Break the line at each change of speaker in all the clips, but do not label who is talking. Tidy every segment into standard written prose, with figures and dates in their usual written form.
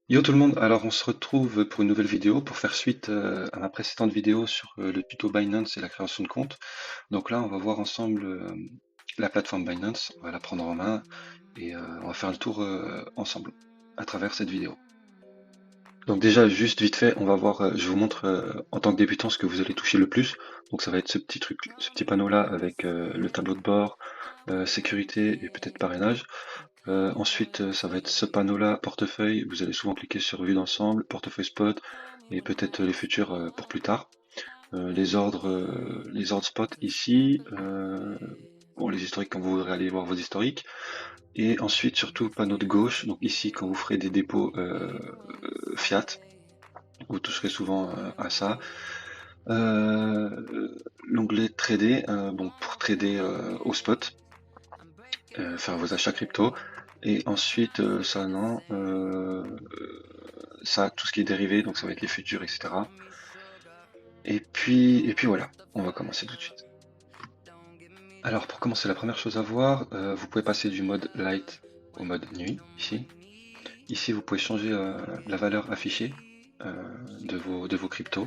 Yo tout le monde, alors on se retrouve pour une nouvelle vidéo pour faire suite à ma précédente vidéo sur le tuto Binance et la création de compte. Donc là on va voir ensemble la plateforme Binance, on va la prendre en main et on va faire le tour ensemble à travers cette vidéo. Donc déjà juste vite fait, on va voir, je vous montre en tant que débutant ce que vous allez toucher le plus. Donc ça va être ce petit truc, ce petit panneau là avec le tableau de bord, sécurité et peut-être parrainage. Ensuite, ça va être ce panneau-là, portefeuille. Vous allez souvent cliquer sur vue d'ensemble, portefeuille spot et peut-être les futurs pour plus tard. Les ordres spot ici. Bon, les historiques quand vous voudrez aller voir vos historiques. Et ensuite, surtout, panneau de gauche. Donc ici, quand vous ferez des dépôts fiat, vous toucherez souvent à ça. L'onglet trader, bon, pour trader au spot, faire vos achats crypto. Et ensuite, ça, non. Ça, tout ce qui est dérivé, donc ça va être les futurs, etc. Et puis voilà, on va commencer tout de suite. Alors pour commencer, la première chose à voir, vous pouvez passer du mode light au mode nuit, ici. Ici, vous pouvez changer la valeur affichée de vos cryptos,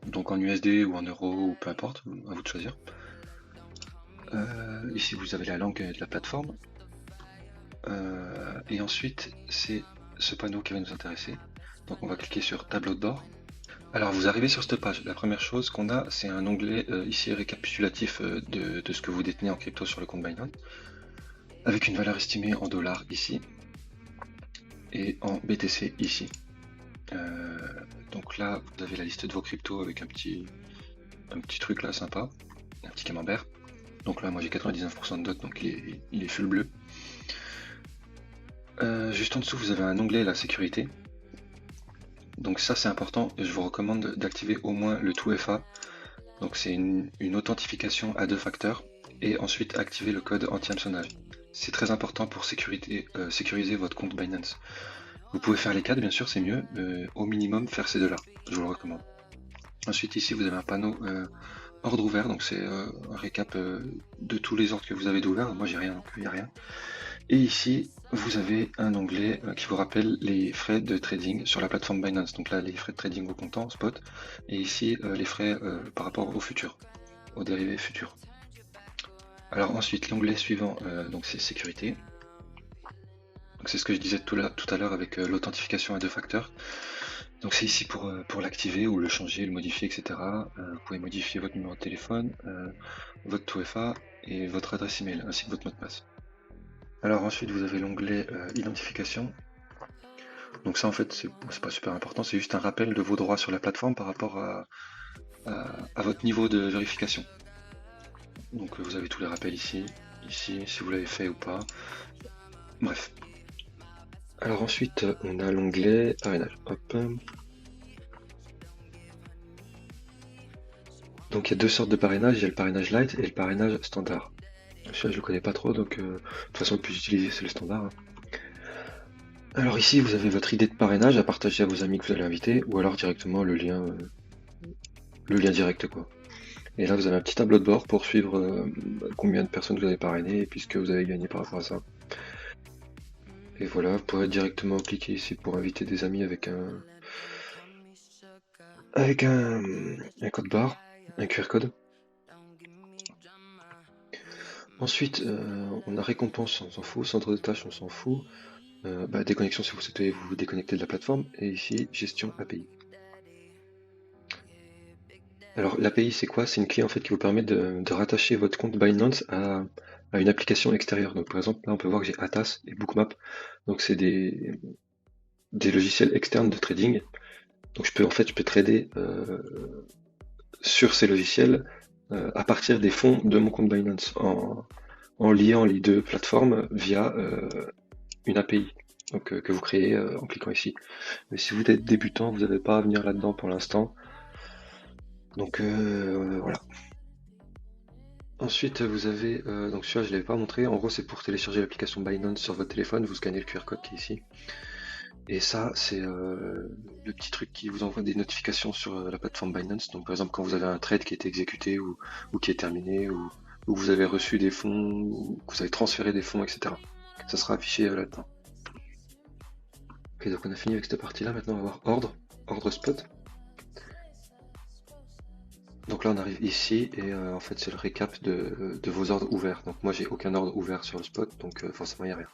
donc en USD ou en euros, ou peu importe, à vous de choisir. Ici, vous avez la langue de la plateforme. Et ensuite, c'est ce panneau qui va nous intéresser. Donc on va cliquer sur tableau de bord. Alors vous arrivez sur cette page, la première chose qu'on a, c'est un onglet ici récapitulatif de ce que vous détenez en crypto sur le compte Binance, avec une valeur estimée en dollars ici, et en BTC ici. Euh, donc là, vous avez la liste de vos cryptos avec un petit truc là sympa, un petit camembert. Donc là, moi j'ai 99% de dot, donc il est full bleu. Juste en dessous, vous avez un onglet la sécurité. Donc ça c'est important, et je vous recommande d'activer au moins le 2FA. Donc c'est une authentification à deux facteurs et ensuite activer le code anti-hameçonnage. C'est très important pour sécuriser votre compte Binance. Vous pouvez faire les 4 bien sûr, c'est mieux, au minimum faire ces deux-là, je vous le recommande. Ensuite ici vous avez un panneau ordre ouvert, donc c'est un récap de tous les ordres que vous avez d'ouvert. Moi j'ai rien, donc il n'y a rien. Et ici, vous avez un onglet qui vous rappelle les frais de trading sur la plateforme Binance. Donc là, les frais de trading au comptant, spot, et ici, les frais par rapport au futur, aux dérivés futurs. Alors ensuite, l'onglet suivant, donc c'est sécurité. Donc c'est ce que je disais tout à l'heure avec l'authentification à deux facteurs. Donc c'est ici pour l'activer ou le changer, le modifier, etc. Vous pouvez modifier votre numéro de téléphone, votre 2FA et votre adresse email, ainsi que votre mot de passe. Alors ensuite vous avez l'onglet identification. Donc ça en fait c'est pas super important, c'est juste un rappel de vos droits sur la plateforme par rapport à votre niveau de vérification. Donc vous avez tous les rappels ici, si vous l'avez fait ou pas. Bref. Alors ensuite on a l'onglet parrainage. Hop. Donc il y a deux sortes de parrainage, il y a le parrainage light et le parrainage standard. Je le connais pas trop, donc de toute façon le plus utilisé c'est le standard, hein. Alors ici vous avez votre idée de parrainage à partager à vos amis que vous allez inviter, ou alors directement le lien direct quoi. Et là, vous avez un petit tableau de bord pour suivre combien de personnes vous avez parrainé et puis ce que vous avez gagné par rapport à ça. Et voilà, vous pourrez directement cliquer ici pour inviter des amis avec un code barre, un QR code. Ensuite, on a récompense, on s'en fout, centre de tâche, on s'en fout. Déconnexion si vous souhaitez vous déconnecter de la plateforme. Et ici, gestion API. Alors l'API c'est quoi? C'est une clé en fait qui vous permet de rattacher votre compte Binance à une application extérieure. Donc par exemple là on peut voir que j'ai Atas et Bookmap. Donc c'est des logiciels externes de trading. Donc je peux trader sur ces logiciels à partir des fonds de mon compte Binance en liant les deux plateformes via une API. Donc que vous créez en cliquant ici. Mais si vous êtes débutant, vous n'avez pas à venir là-dedans pour l'instant. Donc voilà. Ensuite, vous avez, donc celui-là je ne l'avais pas montré, en gros c'est pour télécharger l'application Binance sur votre téléphone, vous scannez le QR code qui est ici. Et ça, c'est le petit truc qui vous envoie des notifications sur la plateforme Binance. Donc par exemple quand vous avez un trade qui a été exécuté ou qui est terminé, ou vous avez reçu des fonds, ou que vous avez transféré des fonds, etc. Ça sera affiché là-dedans. Ok, donc on a fini avec cette partie-là. Maintenant, on va voir ordre spot. Donc là, on arrive ici et en fait, c'est le récap de vos ordres ouverts. Donc moi, j'ai aucun ordre ouvert sur le spot, donc forcément, il n'y a rien.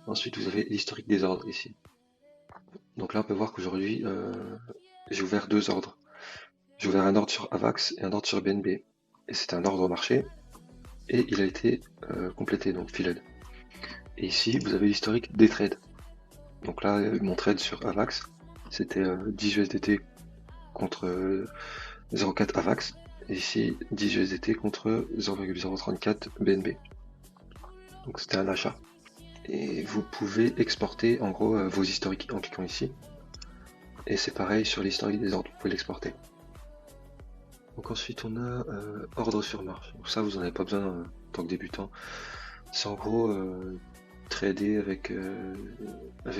Ensuite, vous avez l'historique des ordres ici. Donc là, on peut voir qu'aujourd'hui, j'ai ouvert deux ordres. J'ai ouvert un ordre sur AVAX et un ordre sur BNB. Et c'est un ordre marché. Et il a été complété, donc filled. Et ici, vous avez l'historique des trades. Donc là, mon trade sur AVAX, c'était 10 USDT contre 0,4 AVAX. Et ici, 10 USDT contre 0,034 BNB. Donc c'était un achat. Et vous pouvez exporter en gros vos historiques en cliquant ici. Et c'est pareil sur l'historique des ordres, vous pouvez l'exporter. Donc ensuite on a ordre sur marche. Donc ça vous n'en avez pas besoin en tant que débutant. C'est en gros trader avec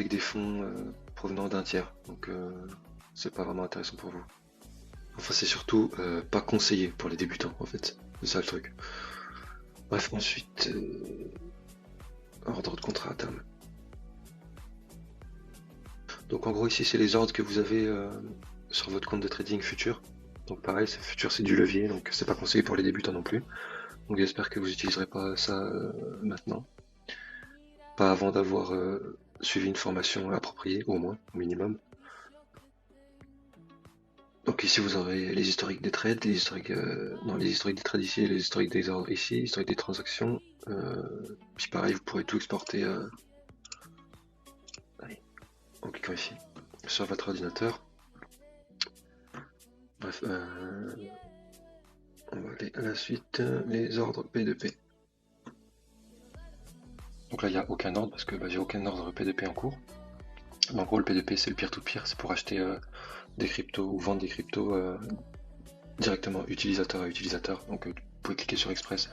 des fonds provenant d'un tiers. Donc c'est pas vraiment intéressant pour vous. Enfin c'est surtout pas conseillé pour les débutants en fait. C'est ça le truc. Bref, ensuite ordre de contrat à terme. Donc en gros ici c'est les ordres que vous avez sur votre compte de trading futur. Donc pareil, futur c'est du levier, donc c'est pas conseillé pour les débutants non plus. Donc j'espère que vous n'utiliserez pas ça maintenant. Pas avant d'avoir suivi une formation appropriée, au moins, au minimum. Donc ici vous aurez les historiques des trades, les historiques des trades ici, les historiques des ordres ici, l'historique des transactions. Puis pareil, vous pourrez tout exporter en cliquant ici sur votre ordinateur. Bref, on va aller à la suite, les ordres P2P. Donc là il n'y a aucun ordre parce que j'ai aucun ordre P2P en cours. En gros le P2P c'est le peer-to-peer, c'est pour acheter des cryptos ou vendre des cryptos directement utilisateur à utilisateur. Donc vous pouvez cliquer sur Express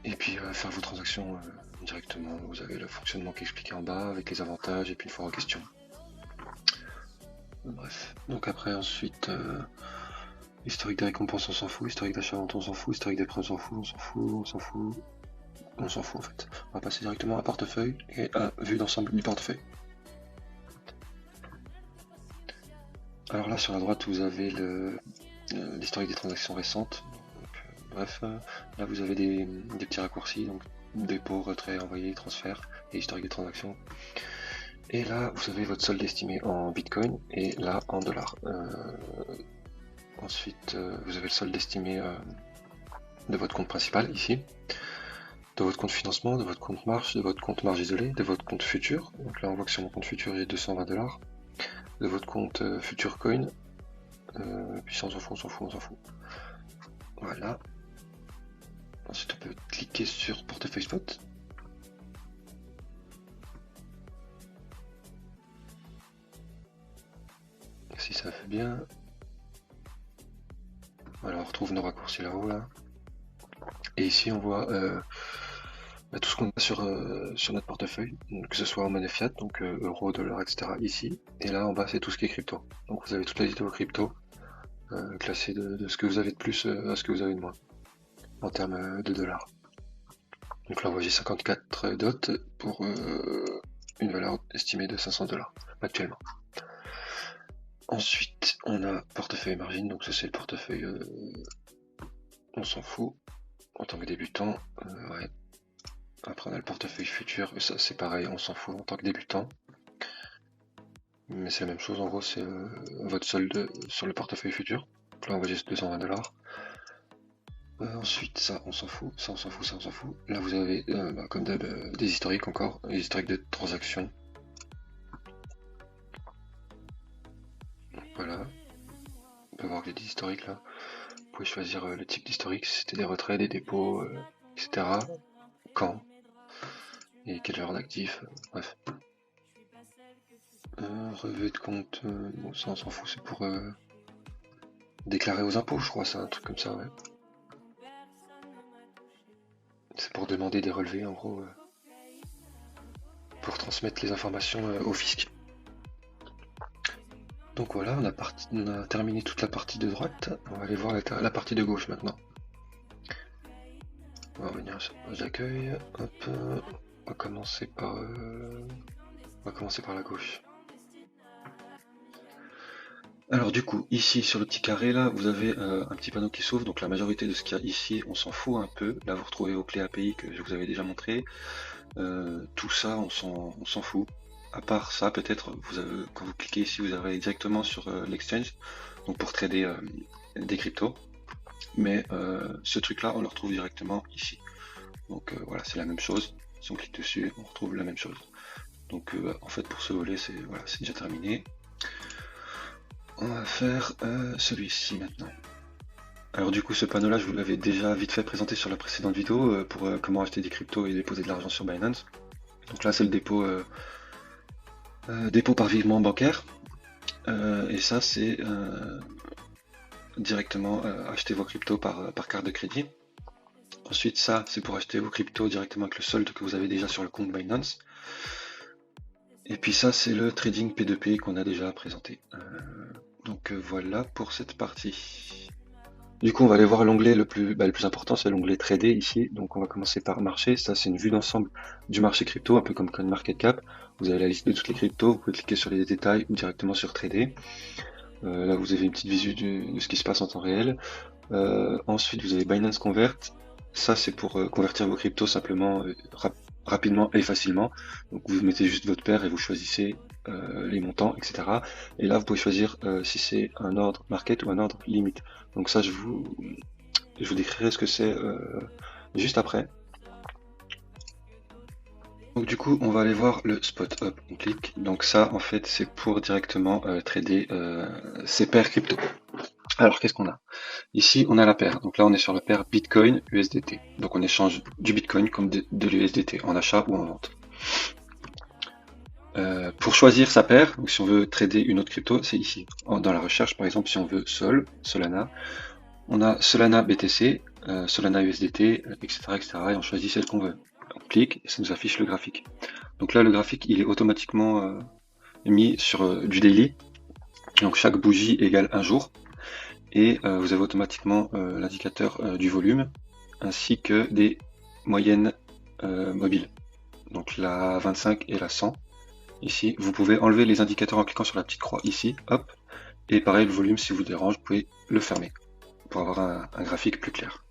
et puis faire vos transactions directement. Vous avez le fonctionnement qui est expliqué en bas avec les avantages et puis une foire aux questions. Bref, donc après ensuite historique des récompenses on s'en fout, historique d'achat-vente on s'en fout, historique des prêts on s'en fout, on s'en fout, on s'en fout, on s'en fout en fait. On va passer directement à portefeuille et à vue d'ensemble du portefeuille. Alors là sur la droite vous avez l'historique des transactions récentes. Donc, bref, là vous avez des petits raccourcis, donc dépôt, retrait, envoyé, transfert et historique des transactions. Et là vous avez votre solde estimé en bitcoin et là en dollars. Ensuite vous avez le solde estimé de votre compte principal ici, de votre compte financement, de votre compte marge, de votre compte marge isolée, de votre compte futur. Donc là on voit que sur mon compte futur j'ai 220 $. De votre compte futur coin, puis ça on s'en fout, on s'en fout, on s'en fout. Voilà. Ensuite on peut cliquer sur portefeuille spot. Si ça fait bien. Voilà, on retrouve nos raccourcis là-haut là. Et ici on voit tout ce qu'on a sur notre portefeuille, que ce soit en monnaie fiat, donc euro, dollar, etc. ici. Et là en bas c'est tout ce qui est crypto. Donc vous avez toute la liste de vos cryptos, classée de ce que vous avez de plus à ce que vous avez de moins, en termes de dollars. Donc là on voit j'ai 54 dots pour une valeur estimée de 500 $ actuellement. Ensuite on a portefeuille margin, donc ça c'est le portefeuille, on s'en fout en tant que débutant. Ouais. Après on a le portefeuille futur, ça c'est pareil, on s'en fout en tant que débutant. Mais c'est la même chose, en gros c'est votre solde sur le portefeuille futur. Donc là on voit juste 220 $. Ensuite ça on s'en fout, ça on s'en fout, ça on s'en fout. Là vous avez comme d'hab des historiques encore, des historiques de transactions. Voilà. On peut voir que des historiques là. Vous pouvez choisir le type d'historique, si c'était des retraits, des dépôts, etc. Quand et quelle heure d'actif, bref. Relevé de compte, bon ça on s'en fout, c'est pour déclarer aux impôts, je crois, c'est un truc comme ça, ouais. C'est pour demander des relevés en gros, pour transmettre les informations au fisc. Donc voilà, on a terminé toute la partie de droite, on va aller voir la partie de gauche maintenant. On va revenir sur la page d'accueil, hop, on va commencer par On va commencer par la gauche. Alors du coup, ici sur le petit carré là, vous avez un petit panneau qui s'ouvre, donc la majorité de ce qu'il y a ici, on s'en fout un peu. Là vous retrouvez vos clés API que je vous avais déjà montré. Tout ça, on s'en fout. À part ça, peut-être, quand vous cliquez ici, vous arrivez directement sur l'exchange, donc pour trader des cryptos. Mais ce truc-là, on le retrouve directement ici. Donc voilà, c'est la même chose. Si on clique dessus, on retrouve la même chose. Donc en fait, pour ce volet, c'est voilà, c'est déjà terminé. On va faire celui-ci maintenant. Alors du coup, ce panneau-là, je vous l'avais déjà vite fait présenté sur la précédente vidéo pour comment acheter des cryptos et déposer de l'argent sur Binance. Donc là, c'est le dépôt, dépôt par virement bancaire. Et ça, c'est directement acheter vos cryptos par carte de crédit. Ensuite, ça, c'est pour acheter vos cryptos directement avec le solde que vous avez déjà sur le compte Binance. Et puis ça, c'est le trading P2P qu'on a déjà présenté. Donc voilà pour cette partie. Du coup, on va aller voir l'onglet le plus important, c'est l'onglet Trader ici. Donc on va commencer par marché. Ça, c'est une vue d'ensemble du marché crypto, un peu comme CoinMarketCap. Vous avez la liste de toutes les cryptos, vous pouvez cliquer sur les détails ou directement sur Trader. Là, vous avez une petite visu de ce qui se passe en temps réel. Ensuite, vous avez Binance Convert. Ça, c'est pour convertir vos cryptos simplement, rapidement et facilement. Donc vous mettez juste votre paire et vous choisissez les montants, etc. Et là, vous pouvez choisir si c'est un ordre market ou un ordre limite. Donc ça, je vous décrirai ce que c'est juste après. Donc du coup, on va aller voir le spot. Hop, on clique. Donc ça, en fait, c'est pour directement trader ces paires crypto. Alors, qu'est-ce qu'on a? Ici, on a la paire. Donc là, on est sur la paire Bitcoin USDT. Donc on échange du Bitcoin comme de l'USDT en achat ou en vente. Pour choisir sa paire, donc si on veut trader une autre crypto, c'est ici. Dans la recherche, par exemple, si on veut Solana, on a Solana BTC, Solana USDT, etc., etc. Et on choisit celle qu'on veut. On clique et ça nous affiche le graphique. Donc là, le graphique, il est automatiquement mis sur du daily. Donc chaque bougie égale un jour. Et vous avez automatiquement l'indicateur du volume ainsi que des moyennes mobiles. Donc la 25 et la 100. Ici, vous pouvez enlever les indicateurs en cliquant sur la petite croix ici, hop. Et pareil, le volume, si vous dérange, vous pouvez le fermer pour avoir un graphique plus clair.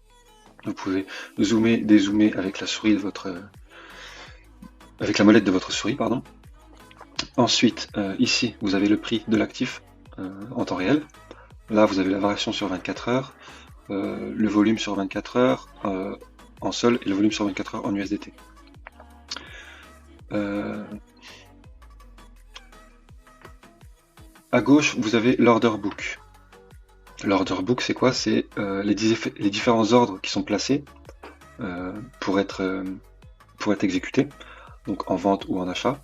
Vous pouvez zoomer, dézoomer avec la souris de votre, avec la molette de votre souris, pardon. Ensuite, ici, vous avez le prix de l'actif en temps réel. Là, vous avez la variation sur 24 heures, le volume sur 24 heures en sol et le volume sur 24 heures en USDT. À gauche, vous avez l'order book. L'order book, c'est quoi? C'est les différents ordres qui sont placés pour être exécutés, donc en vente ou en achat.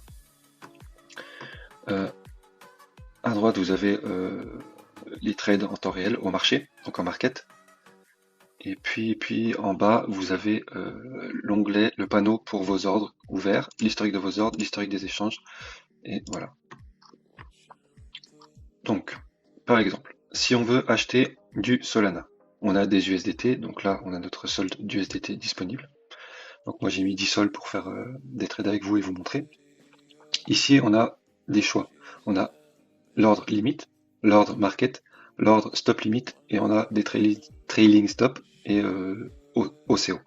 À droite, vous avez les trades en temps réel au marché, donc en market. Et puis en bas, vous avez l'onglet, le panneau pour vos ordres ouverts, l'historique de vos ordres, l'historique des échanges, et voilà. Donc, par exemple, si on veut acheter du Solana, on a des USDT, donc là on a notre solde d'USDT disponible. Donc moi j'ai mis 10 sols pour faire des trades avec vous et vous montrer. Ici on a des choix. On a l'ordre limite, l'ordre market, l'ordre stop limit et on a des trailing stop et OCO.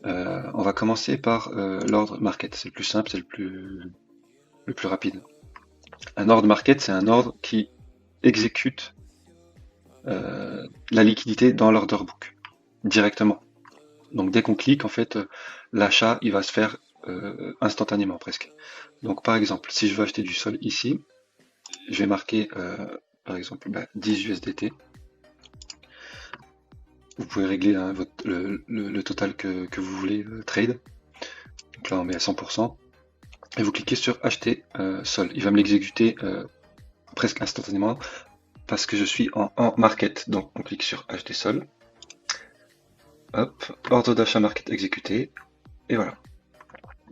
On va commencer par l'ordre market, c'est le plus simple, c'est le plus rapide. Un ordre market, c'est un ordre qui exécute la liquidité dans l'order book directement. Donc dès qu'on clique, en fait, l'achat il va se faire instantanément presque. Donc par exemple, si je veux acheter du sol ici, je vais marquer par exemple 10 USDT. Vous pouvez régler hein, le total que vous voulez trade. Donc là on met à 100%. Et vous cliquez sur acheter sol. Il va me l'exécuter presque instantanément parce que je suis en market. Donc on clique sur acheter sol. Hop, ordre d'achat market exécuté. Et voilà.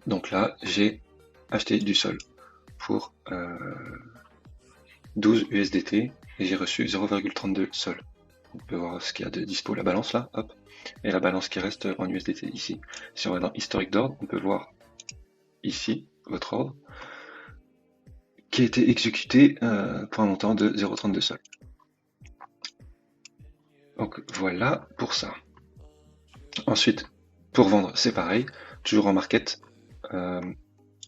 Donc là j'ai acheté du sol pour 12 USDT et j'ai reçu 0,32 sol. On peut voir ce qu'il y a de dispo, la balance là, hop, et la balance qui reste en USDT ici. Si on va dans historique d'ordre, on peut voir ici votre ordre. qui a été exécuté pour un montant de 0,32 sol. Donc voilà pour ça. Ensuite, pour vendre, c'est pareil, toujours en market, vous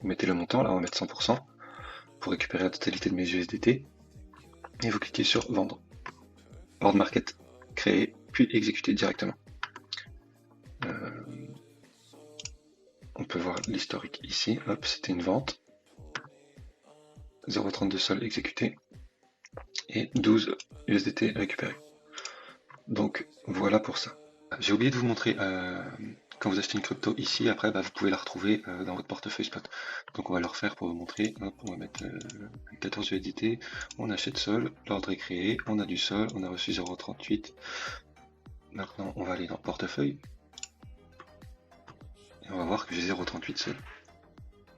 mettez le montant, là on va mettre 100% pour récupérer la totalité de mes USDT, et vous cliquez sur vendre. Ordre market créé, puis exécuter directement. On peut voir l'historique ici, hop, c'était une vente, 0,32 sol exécuté, et 12 USDT récupérés. Donc voilà pour ça. J'ai oublié de vous montrer, quand vous achetez une crypto ici, après vous pouvez la retrouver dans votre portefeuille spot. Donc on va le refaire pour vous montrer. Hop, on va mettre 14 USDT, on achète sol, l'ordre est créé, on a du sol, on a reçu 0,38. Maintenant on va aller dans portefeuille. Et on va voir que j'ai 0,38 sol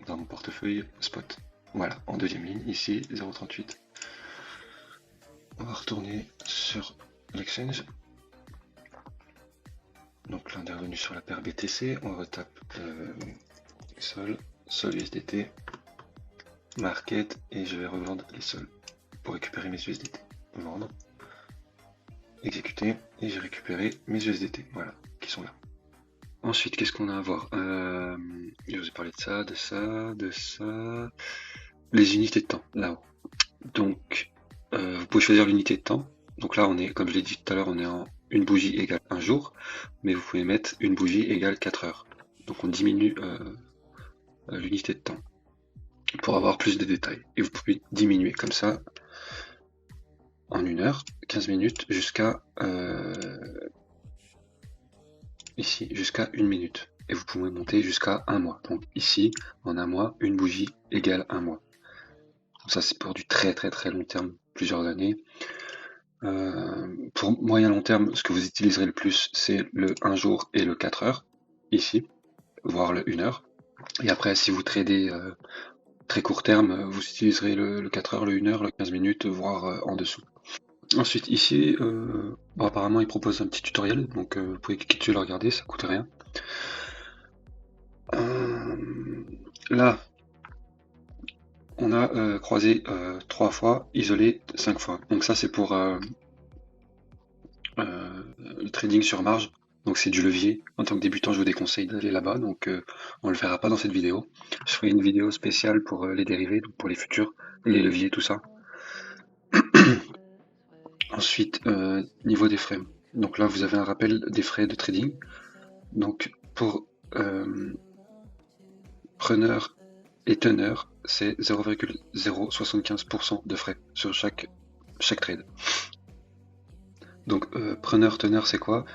dans mon portefeuille spot. Voilà, en deuxième ligne, ici 0,38. On va retourner sur l'exchange. Donc là on est revenu sur la paire BTC, on retape sol USDT, market, et je vais revendre les sols pour récupérer mes USDT. Vendre, exécuter, et j'ai récupéré mes USDT, voilà, qui sont là. Ensuite, qu'est-ce qu'on a à voir? Je vous ai parlé de ça, de ça, de ça. Les unités de temps, là-haut. Donc, vous pouvez choisir l'unité de temps. Donc là, on est, comme je l'ai dit tout à l'heure, on est en une bougie égale un jour, mais vous pouvez mettre une bougie égale 4 heures. Donc on diminue l'unité de temps pour avoir plus de détails. Et vous pouvez diminuer comme ça en 1 heure, 15 minutes, jusqu'à ici, jusqu'à 1 minute. Et vous pouvez monter jusqu'à 1 mois. Donc ici, en 1 mois, une bougie égale 1 mois. Donc ça, c'est pour du très long terme, plusieurs années. Pour moyen long terme, ce que vous utiliserez le plus, c'est le 1 jour et le 4 heures, ici, voire le 1 heure. Et après, si vous tradez très court terme, vous utiliserez le 4 heures, le 1 heure, le 15 minutes, voire en dessous. Ensuite, ici, bon, apparemment, il propose un petit tutoriel, donc vous pouvez cliquer dessus et le regarder, ça coûte rien. Là, on a croisé 3 fois, isolé 5 fois. Donc ça, c'est pour le trading sur marge. Donc c'est du levier. En tant que débutant, je vous déconseille d'aller là-bas, donc on le verra pas dans cette vidéo. Je ferai une vidéo spéciale pour les dérivés, donc pour les futurs, les leviers, tout ça. Ensuite, niveau des frais. Donc là, vous avez un rappel des frais de trading. Donc pour preneur et teneur, c'est 0,075% de frais sur chaque trade. Donc preneur, teneur, c'est quoi?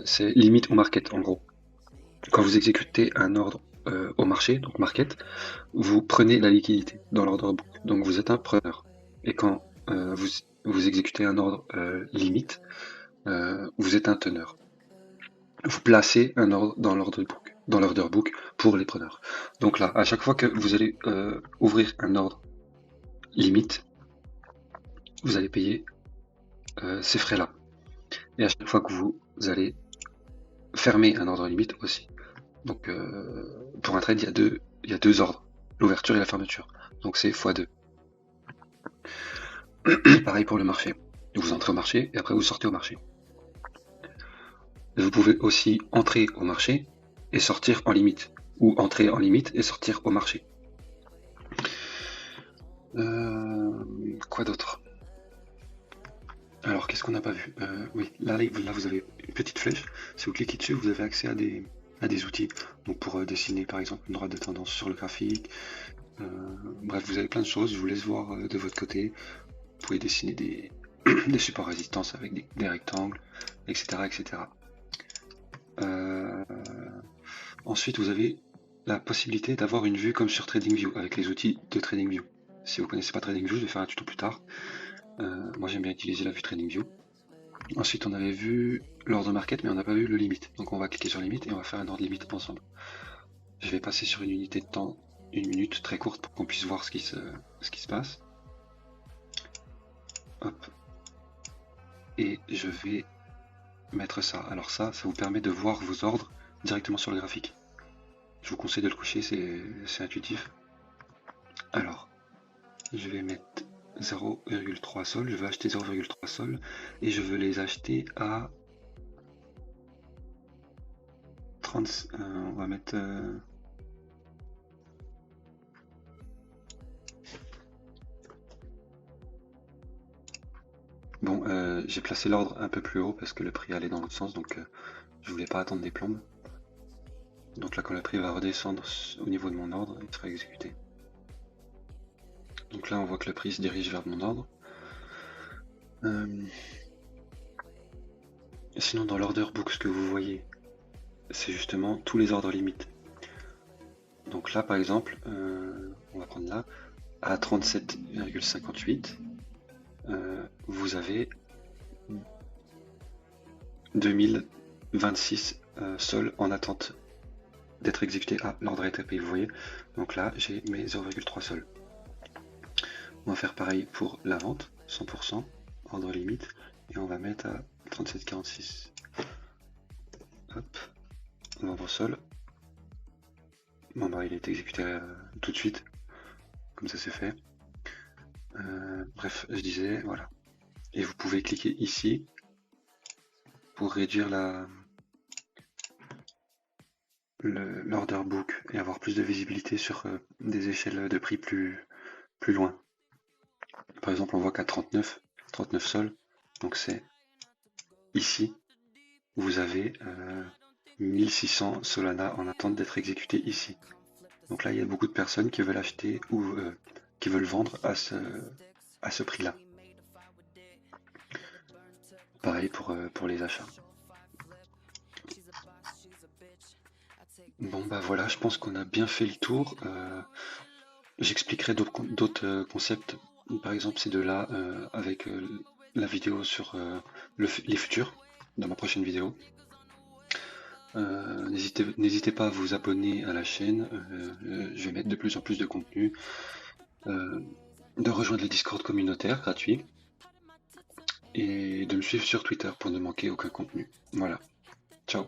C'est limite au market en gros. Quand vous exécutez un ordre au marché, donc market, vous prenez la liquidité dans l'ordre book. Donc vous êtes un preneur. Et quand vous exécutez un ordre limite, vous êtes un teneur. Vous placez un ordre dans l'order book pour les preneurs. Donc là, à chaque fois que vous allez ouvrir un ordre limite, vous allez payer ces frais-là. Et à chaque fois que vous allez fermer un ordre limite aussi. Donc pour un trade, il y a deux ordres, l'ouverture et la fermeture. Donc c'est x2. Pareil pour le marché. Vous entrez au marché et après vous sortez au marché. Vous pouvez aussi entrer au marché et sortir en limite, ou entrer en limite et sortir au marché. Quoi d'autre? Alors, qu'est-ce qu'on n'a pas vu? Oui, là vous avez une petite flèche. Si vous cliquez dessus, vous avez accès à des outils. Donc pour dessiner par exemple une droite de tendance sur le graphique. Bref, vous avez plein de choses. Je vous laisse voir de votre côté. Vous pouvez dessiner des supports résistance avec des rectangles, etc. etc. Ensuite, vous avez la possibilité d'avoir une vue comme sur TradingView avec les outils de TradingView. Si vous ne connaissez pas TradingView, je vais faire un tuto plus tard. Moi, j'aime bien utiliser la vue TradingView. Ensuite, on avait vu l'ordre market, mais on n'a pas vu le limite. Donc, on va cliquer sur limite et on va faire un ordre limite ensemble. Je vais passer sur une unité de temps, 1 minute, très courte, pour qu'on puisse voir ce qui se passe. Hop. Et je vais mettre ça. Alors ça vous permet de voir vos ordres directement sur le graphique. Je vous conseille de le coucher, c'est intuitif. Alors, je vais mettre 0,3 sol, je veux acheter 0,3 sol et je veux les acheter à 30, on va mettre bon, j'ai placé l'ordre un peu plus haut parce que le prix allait dans l'autre sens, donc je voulais pas attendre des plombes. Donc là, quand le prix va redescendre au niveau de mon ordre, il sera exécuté. Donc là, on voit que le prix se dirige vers mon ordre. Sinon, dans l'order book, ce que vous voyez, c'est justement tous les ordres limites. Donc là, par exemple, on va prendre là, à 37,58, vous avez 2026 sols en attente d'être exécutés. Ah, l'ordre a été payé, vous voyez. Donc là, j'ai mes 0,3 sols. On va faire pareil pour la vente, 100%, ordre limite, et on va mettre à 37,46. Hop, vendre au sol. Bon bah il est exécuté tout de suite, comme ça c'est fait. Bref, je disais, voilà. Et vous pouvez cliquer ici pour réduire l'order book et avoir plus de visibilité sur des échelles de prix plus loin. Par exemple, on voit qu'à 39 sols, donc c'est ici, vous avez 1600 Solana en attente d'être exécutés ici. Donc là, il y a beaucoup de personnes qui veulent acheter ou qui veulent vendre à ce prix-là. Pareil pour les achats. Bon bah voilà, je pense qu'on a bien fait le tour. J'expliquerai d'autres concepts, par exemple ces deux-là, avec la vidéo sur les futurs, dans ma prochaine vidéo. N'hésitez pas à vous abonner à la chaîne, je vais mettre de plus en plus de contenu, de rejoindre le Discord communautaire gratuit, et de me suivre sur Twitter pour ne manquer aucun contenu. Voilà, ciao.